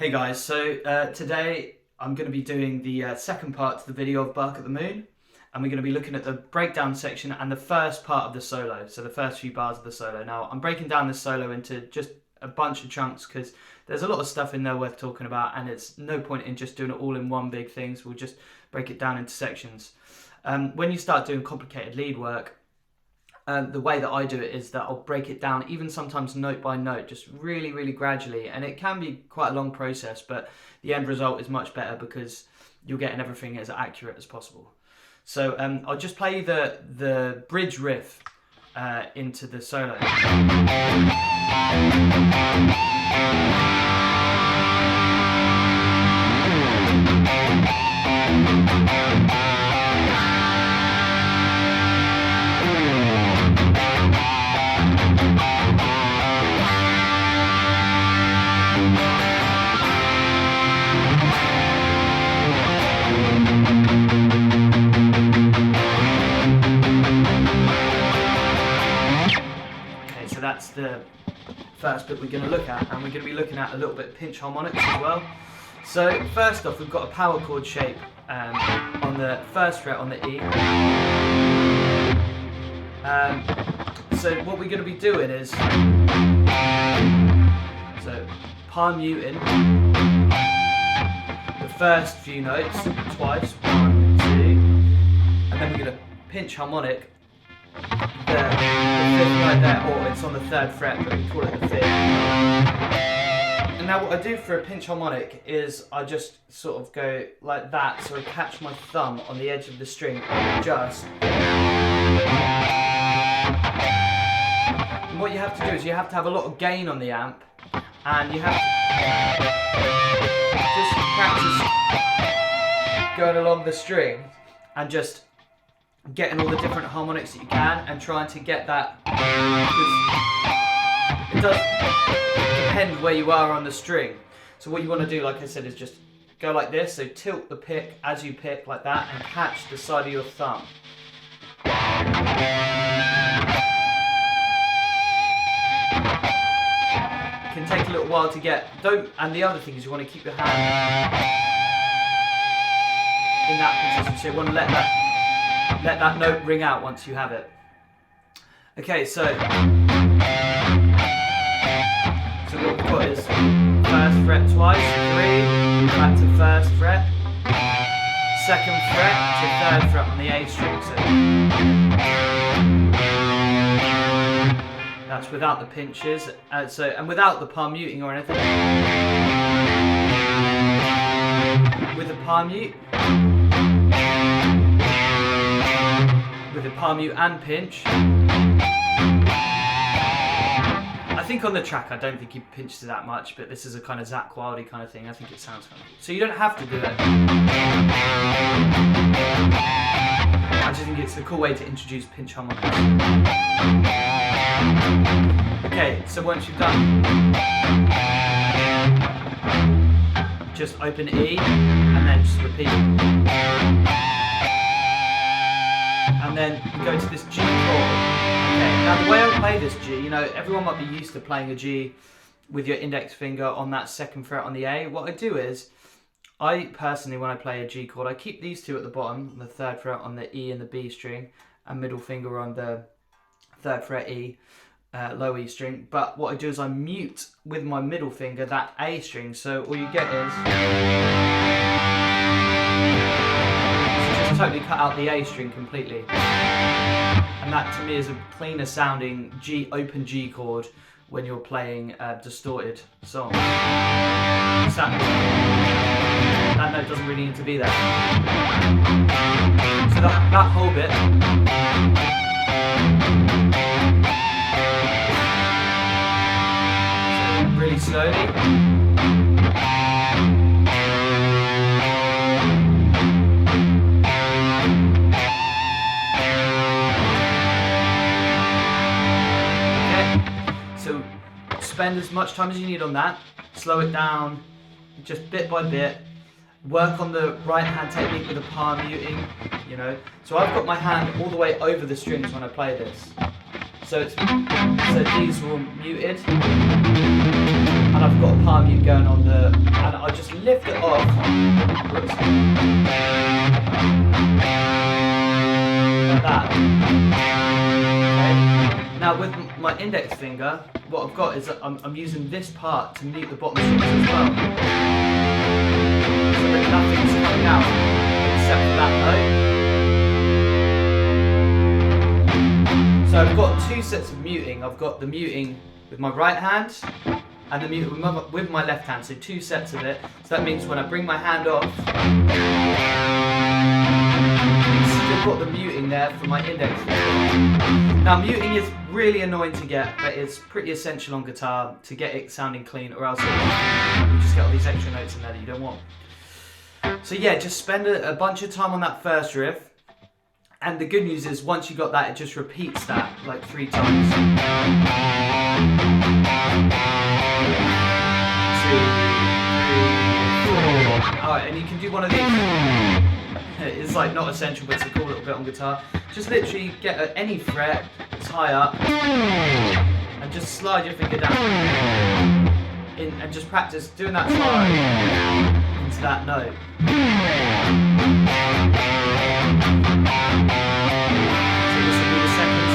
Hey guys, so today I'm going to be doing the second part to the video of Bark at the Moon, and we're going to be looking at the breakdown section and the first part of the solo, so the first few bars of the solo. Now I'm breaking down this solo into just a bunch of chunks because there's a lot of stuff in there worth talking about, and it's no point in just doing it all in one big thing, so we'll just break it down into sections. When you start doing complicated lead work, the way that I do it is that I'll break it down, even sometimes note by note, just really, really gradually. And it can be quite a long process, but the end result is much better because you're getting everything as accurate as possible. So I'll just play the bridge riff into the solo. That's the first bit we're going to look at, and we're going to be looking at a little bit of pinch harmonics as well. So first off, we've got a power chord shape on the first fret on the E. So what we're going to be doing is palm muting the first few notes twice, 1, 2, and then we're going to pinch harmonic the fifth note there, or it's on the third fret, but we call it the fifth. And now what I do for a pinch harmonic is I just sort of go like that, so I catch my thumb on the edge of the string and adjust. And what you have to do is you have to have a lot of gain on the amp, and you have to just practice going along the string and just getting all the different harmonics that you can and trying to get that, because it does depend where you are on the string. So what you want to do, like I said, is just go like this, so tilt the pick as you pick like that and catch the side of your thumb. It can take a little while to get, and the other thing is you want to keep your hand in that position, so you want to let that note ring out once you have it. Okay, so what we've got is first fret twice, 3, back to first fret, second fret to third fret on the A string. So that's without the pinches, and without the palm muting or anything. With the palm mute. With the palm mute and pinch. I think on the track I don't think he pinched it that much, but this is a kind of Zakk Wylde kind of thing. I think it sounds kind of good. So you don't have to do it. I just think it's a cool way to introduce pinch harmonics. Okay, so once you've done, just open E and then just repeat. And then we go to this G chord. Okay, now the way I play this G, everyone might be used to playing a G with your index finger on that second fret on the A. What I do is, I personally, when I play a G chord, I keep these two at the bottom, the third fret on the E and the B string, and middle finger on the third fret E, low E string. But what I do is I mute with my middle finger that A string, so all you get is totally cut out the A string completely, and that to me is a cleaner sounding open G chord when you're playing a distorted song. That note doesn't really need to be there. So that whole bit. So really slowly. Spend as much time as you need on that, slow it down, just bit by bit, work on the right hand technique with the palm muting, So I've got my hand all the way over the strings when I play this. So these are all muted. and I've got a palm mute going on and I just lift it off. Whoops. Like that. Okay. Now with my index finger, what I've got is that I'm using this part to mute the bottom strings as well. So that nothing's coming out except for that note. So I've got two sets of muting. I've got the muting with my right hand and the muting with my left hand, so two sets of it. So that means when I bring my hand off, you've still got the muting there for my index finger. Now muting is really annoying to get, but it's pretty essential on guitar to get it sounding clean, or else you just get all these extra notes in there that you don't want. So yeah, just spend a bunch of time on that first riff. And the good news is, once you got that, it just repeats that like 3 times. 2, 3, 4. Alright, and you can do one of these. It's like not essential, but it's a cool little bit on guitar. Just literally get at any fret, it's high up, and just slide your finger down in, and just practice doing that slide into that note.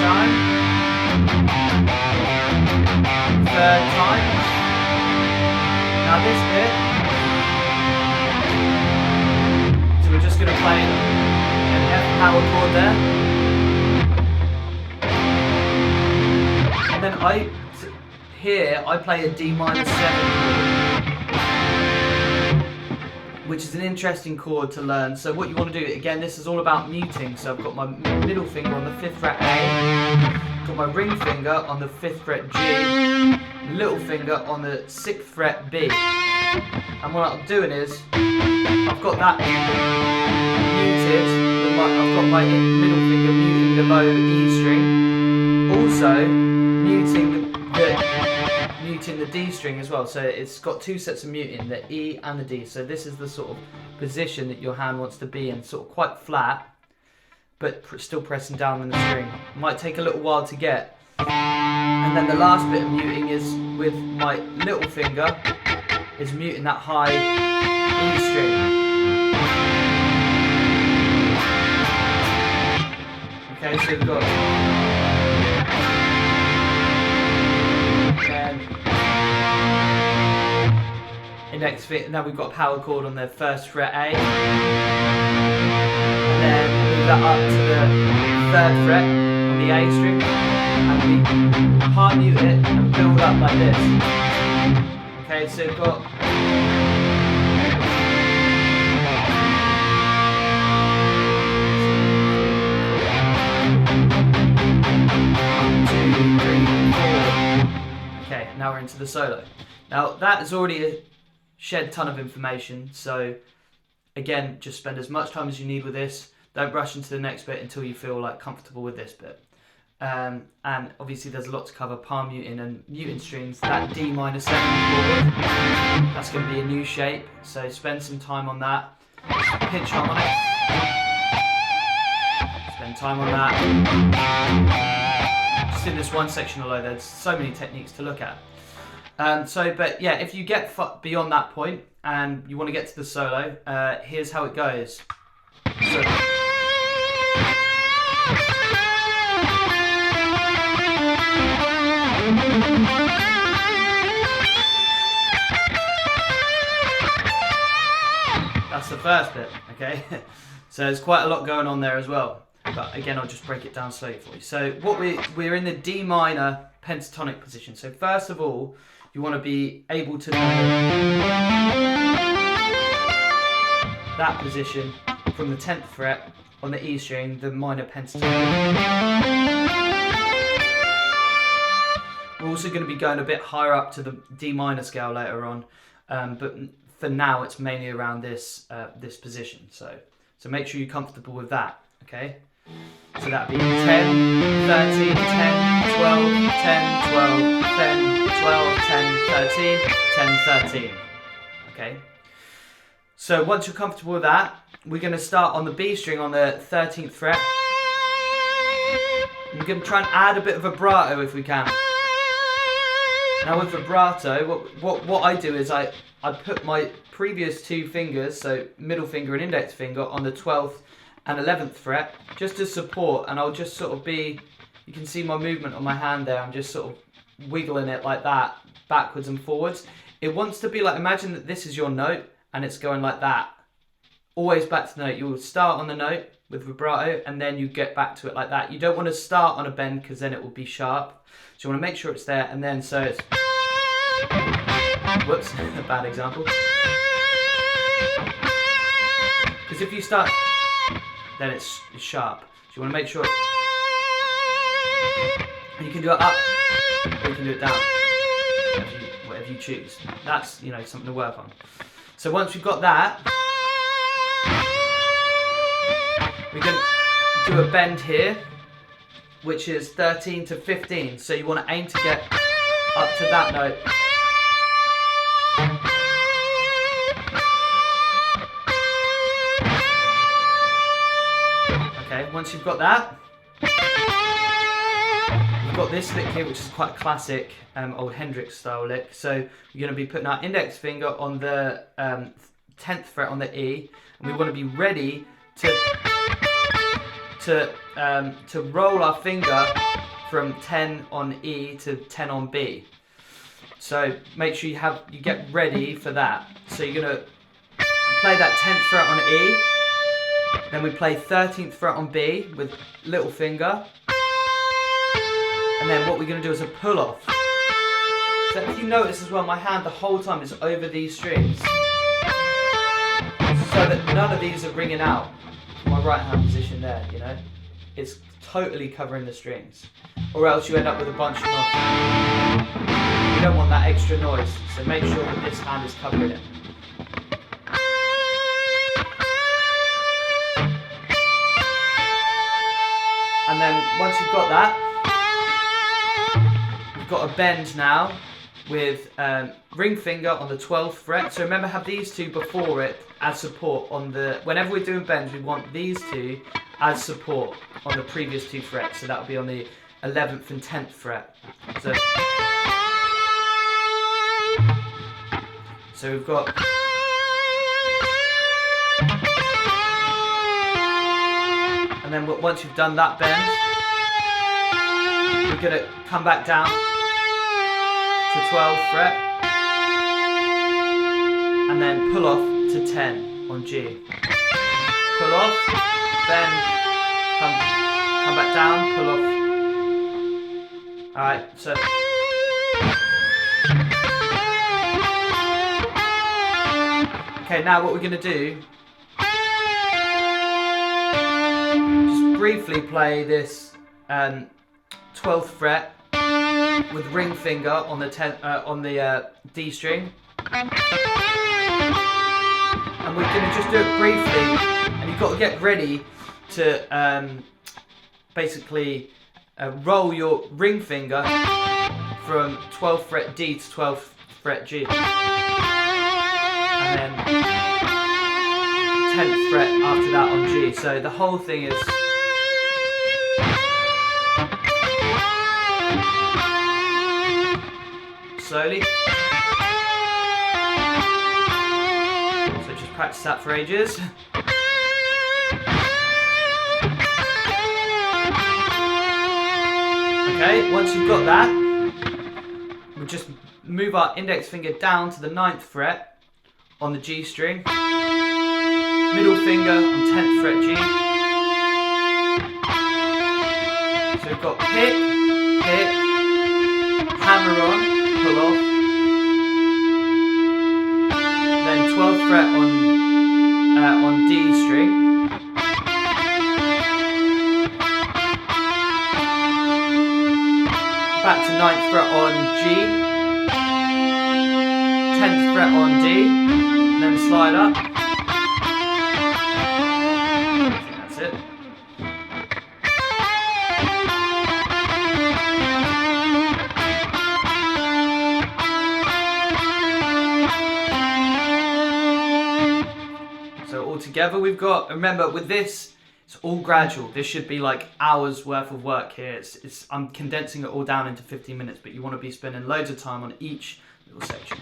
Time. Third time. Now this bit. So we're just going to play an F power chord there. And then here I play a D minor 7 chord, which is an interesting chord to learn. So what you want to do, again, this is all about muting. So I've got my middle finger on the 5th fret A, got my ring finger on the 5th fret G, little finger on the 6th fret B. And what I'm doing is, I've got that muted, I've got my middle finger muting the low E string, also muting the D string as well. So it's got 2 sets of muting, the E and the D. So this is the sort of position that your hand wants to be in, sort of quite flat, but still pressing down on the string. It might take a little while to get. And then the last bit of muting is with my little finger, is muting that high E string. Okay, so we've got index finger. Now we've got a power chord on the 1st fret A, and then move that up to the 3rd fret on the A string, and we palm mute it and build up like this. Okay, so we've got okay, now we're into the solo. Now that is already shed a ton of information, so again, just spend as much time as you need with this. Don't rush into the next bit until you feel like comfortable with this bit. And obviously there's a lot to cover: palm muting and muting strings. That D minor 7 chord, that's going to be a new shape, so spend some time on that. Pinch harmonic, spend time on that. Just in this one section alone, there's so many techniques to look at. But yeah, if you get beyond that point and you want to get to the solo, here's how it goes. So, that's the first bit, okay? So there's quite a lot going on there as well. But again, I'll just break it down slowly for you. So what we're in the D minor pentatonic position. So first of all, you want to be able to know that position from the 10th fret on the E string, the minor pentatonic. We're also going to be going a bit higher up to the D minor scale later on, but for now it's mainly around this this position. So make sure you're comfortable with that, okay? So that'd be 10, 13, 10, 12, 10, 12, 10, 12, 10, 13, 10, 13. Okay? So once you're comfortable with that, we're going to start on the B string on the 13th fret. And we're going to try and add a bit of vibrato if we can. Now with vibrato, what I do is I put my previous two fingers, so middle finger and index finger, on the 12th and 11th fret, just as support, and I'll just sort of be, you can see my movement on my hand there, I'm just sort of wiggling it like that, backwards and forwards. It wants to be like, imagine that this is your note, and it's going like that. Always back to the note. You'll start on the note with vibrato, and then you get back to it like that. You don't want to start on a bend, because then it will be sharp. So you want to make sure it's there, and then so it's... Whoops, a bad example. Because if you start, then it's sharp. So you want to make sure... And you can do it up, or you can do it down. Whatever you choose. That's, you know, something to work on. So once we've got that, we can do a bend here, which is 13 to 15. So you want to aim to get up to that note. Okay, once you've got that, you've got this lick here, which is quite a classic old Hendrix style lick. So we're going to be putting our index finger on the 10th fret on the E, and we want to be ready to roll our finger from 10 on E to 10 on B. So make sure you get ready for that. So you're going to play that 10th fret on E, then we play 13th fret on B with little finger, and then what we're going to do is a pull off. So if you notice as well, my hand the whole time is over these strings, so that none of these are ringing out. My right hand position there, you know, it's totally covering the strings, or else you end up with a bunch of noise. You don't want that extra noise, so make sure that this hand is covering it. And then once you've got that, you've got a bend now with ring finger on the 12th fret. So remember, have these two before it as support on the, whenever we're doing bends, we want these two as support on the previous two frets. So that will be on the 11th and 10th fret. So we've got, and then once you've done that bend, we're going to come back down to 12th fret, and then pull off to 10 on G. Pull off, then come back down, pull off. Alright, so okay, now what we're going to do, just briefly play this 12th fret with ring finger on the D string, and we're going to just do it briefly, and you've got to get ready to basically roll your ring finger from 12th fret D to 12th fret G, and then 10th fret after that on G. So the whole thing is slowly. So just practice that for ages. Okay, once you've got that, we'll just move our index finger down to the 9th fret on the G string, middle finger on 10th fret G. So we've got pick, pick, hammer on, pull off, then 12th fret on D string, back to 9th fret on G, 10th fret on D, and then slide up. That's it. So all together we've got, remember with this, It's all gradual. This should be like hours worth of work here. I'm condensing it all down into 15 minutes, but you want to be spending loads of time on each little section.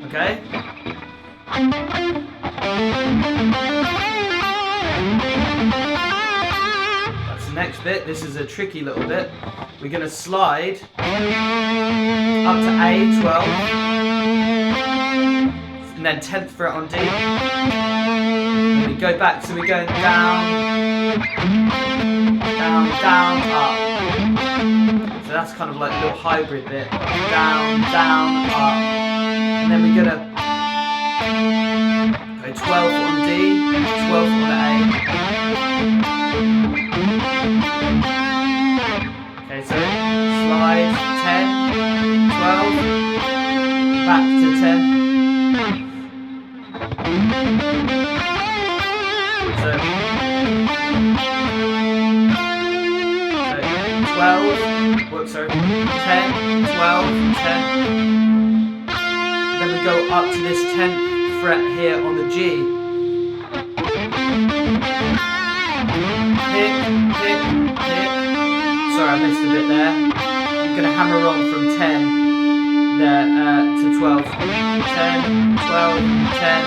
Okay? That's the next bit. This is a tricky little bit. We're going to slide up to A, 12, and then 10th fret on D. And we go back, so we're going down, down, down, up. So that's kind of like a little hybrid bit. Down, down, up. And then we're going to go 12 on D, 12 on A. Okay, so slide 10, 12, back to 10. So 12, whoops, sorry, 10, 12, 10. Then we go up to this 10th fret here on the G. Pick, pick, pick. Sorry, I missed a bit there. I'm going to hammer on from 10 there to 12. 10, 12, 10,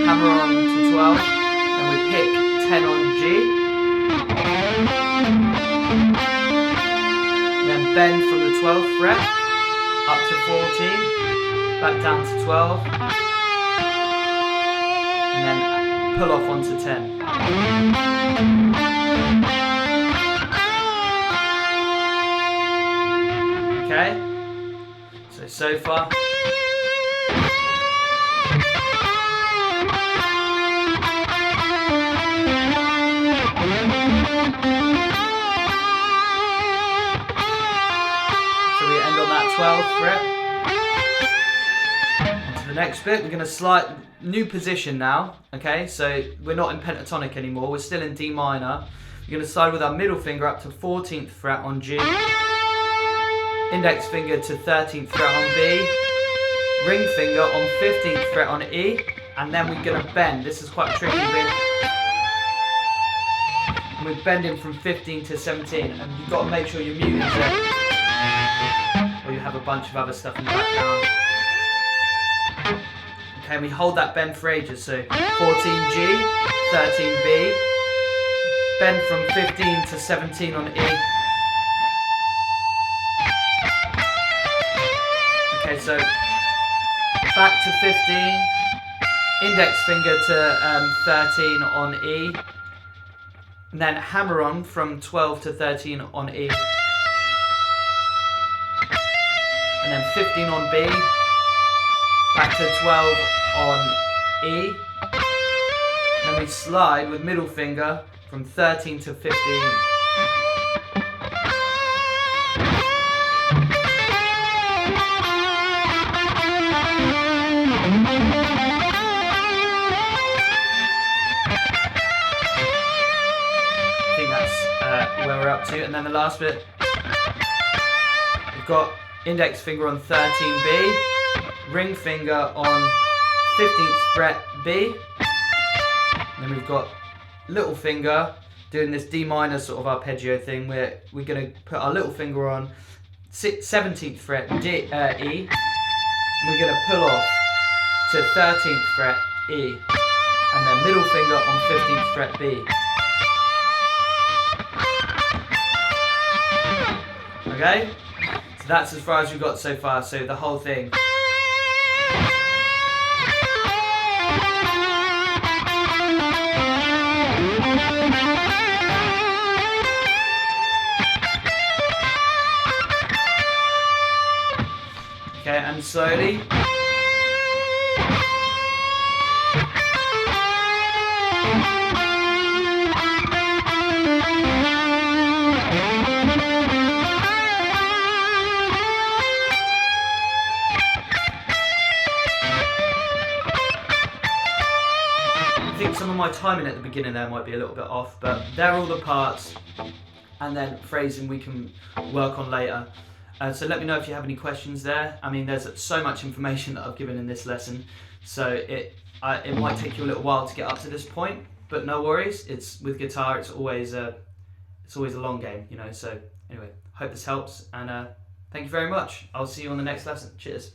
hammer on to 12. Then we pick 10 on G. Then bend from the 12th fret up to 14. Back down to 12. And then pull off onto 10. Okay, so far. So we end on that 12th fret. On to the next bit, we're going to slide, new position now, okay, so we're not in pentatonic anymore, we're still in D minor. We're going to slide with our middle finger up to 14th fret on G. Index finger to 13th fret on B, ring finger on 15th fret on E, and then we're going to bend. This is quite a tricky bit. And we're bending from 15 to 17, and you've got to make sure your mute is there, or you have a bunch of other stuff in the background. Okay, and we hold that bend for ages, so 14G, 13B, bend from 15 to 17 on E. Okay, so back to 15, index finger to 13 on E, and then hammer on from 12 to 13 on E, and then 15 on B, back to 12 on E, and then we slide with middle finger from 13 to 15. Where we're up to, and then the last bit, we've got index finger on 13B, ring finger on 15th fret B, and then we've got little finger doing this D minor sort of arpeggio thing where we're going to put our little finger on 17th fret D, E, and we're going to pull off to 13th fret E, and then middle finger on 15th fret B. Okay, so that's as far as we've got so far, so the whole thing. Okay, and slowly. I think some of my timing at the beginning there might be a little bit off, but they're all the parts, and then phrasing we can work on later. So let me know if you have any questions there. I mean, there's so much information that I've given in this lesson, so it might take you a little while to get up to this point, but no worries. It's with guitar, it's always a long game, you know. So anyway, hope this helps, and thank you very much. I'll see you on the next lesson. Cheers.